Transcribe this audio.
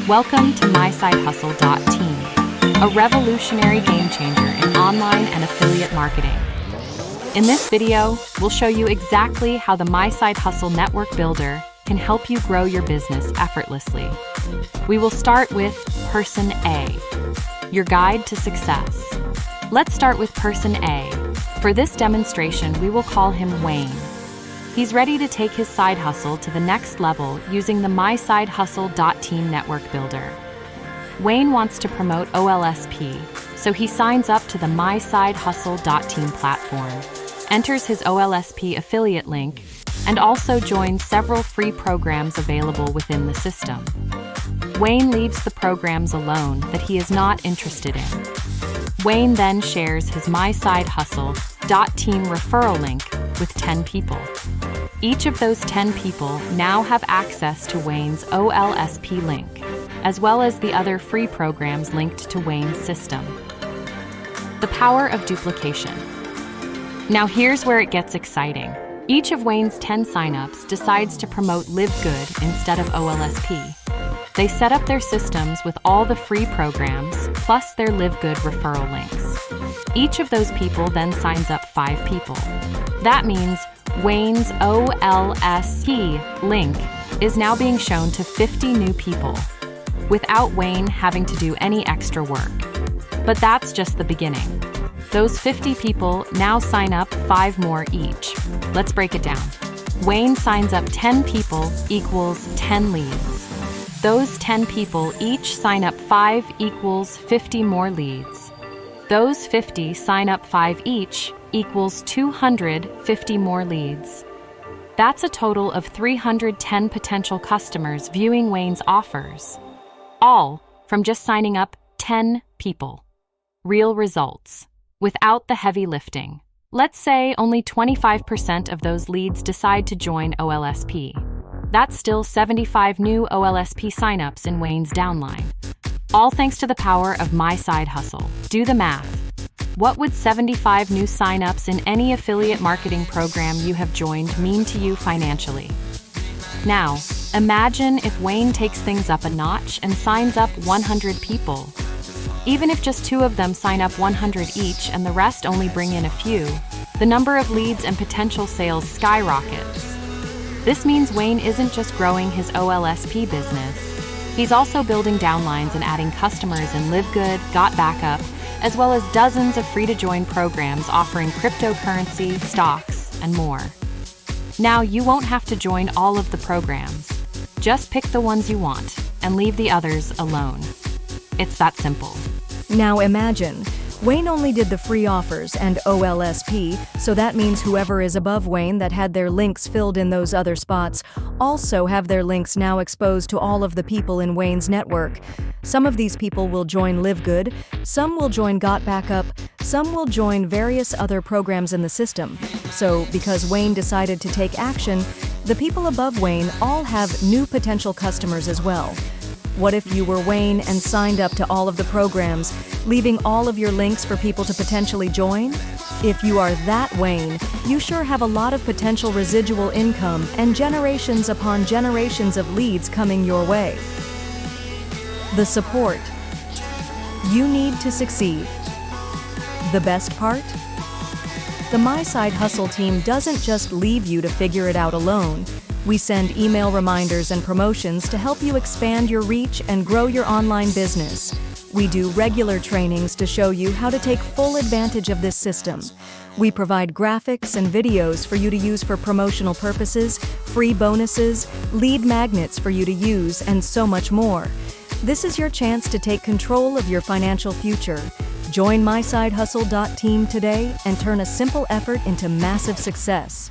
Welcome to MySideHustle.Team, a revolutionary game changer in online and affiliate marketing. In this video, we'll show you exactly how the MySideHustle Network Builder can help you grow your business effortlessly. We will start with Person A, your guide to success. Let's start with Person A. For this demonstration, we will call him Wayne. He's ready to take his side hustle to the next level using the MySideHustle.Team network builder. Wayne wants to promote OLSP, so he signs up to the MySideHustle.Team platform, enters his OLSP affiliate link, and also joins several free programs available within the system. Wayne leaves the programs alone that he is not interested in. Wayne then shares his MySideHustle.Team referral link with 10 people. Each of those 10 people now have access to Wayne's OLSP link, as well as the other free programs linked to Wayne's system. The power of duplication. Now here's where it gets exciting. Each of Wayne's 10 signups decides to promote LiveGood instead of OLSP. They set up their systems with all the free programs, plus their LiveGood referral links. Each of those people then signs up 5 people. That means Wayne's OLSP link is now being shown to 50 new people, without Wayne having to do any extra work. But that's just the beginning. Those 50 people now sign up 5 more each. Let's break it down. Wayne signs up 10 people equals 10 leads. Those 10 people each sign up 5 equals 50 more leads. Those 50 sign up 5 each equals 250 more leads. That's a total of 310 potential customers viewing Wayne's offers, all from just signing up 10 people. Real results, without the heavy lifting. Let's say only 25% of those leads decide to join OLSP. That's still 75 new OLSP signups in Wayne's downline. All thanks to the power of MySideHustle. Do the math. What would 75 new signups in any affiliate marketing program you have joined mean to you financially? Now, imagine if Wayne takes things up a notch and signs up 100 people. Even if just 2 of them sign up 100 each and the rest only bring in a few, the number of leads and potential sales skyrockets. This means Wayne isn't just growing his OLSP business. He's also building downlines and adding customers in LiveGood, GotBackup, as well as dozens of free-to-join programs offering cryptocurrency, stocks, and more. Now you won't have to join all of the programs. Just pick the ones you want and leave the others alone. It's that simple. Now imagine, Wayne only did the free offers and OLSP, so that means whoever is above Wayne that had their links filled in those other spots also have their links now exposed to all of the people in Wayne's network. Some of these people will join LiveGood, some will join GotBackup, some will join various other programs in the system. So, because Wayne decided to take action, the people above Wayne all have new potential customers as well. What if you were Wayne and signed up to all of the programs, leaving all of your links for people to potentially join? If you are that Wayne, you sure have a lot of potential residual income and generations upon generations of leads coming your way. The support you need to succeed. The best part? The MySideHustle team doesn't just leave you to figure it out alone. We send email reminders and promotions to help you expand your reach and grow your online business. We do regular trainings to show you how to take full advantage of this system. We provide graphics and videos for you to use for promotional purposes, free bonuses, lead magnets for you to use, and so much more. This is your chance to take control of your financial future. Join MySideHustle.Team today and turn a simple effort into massive success.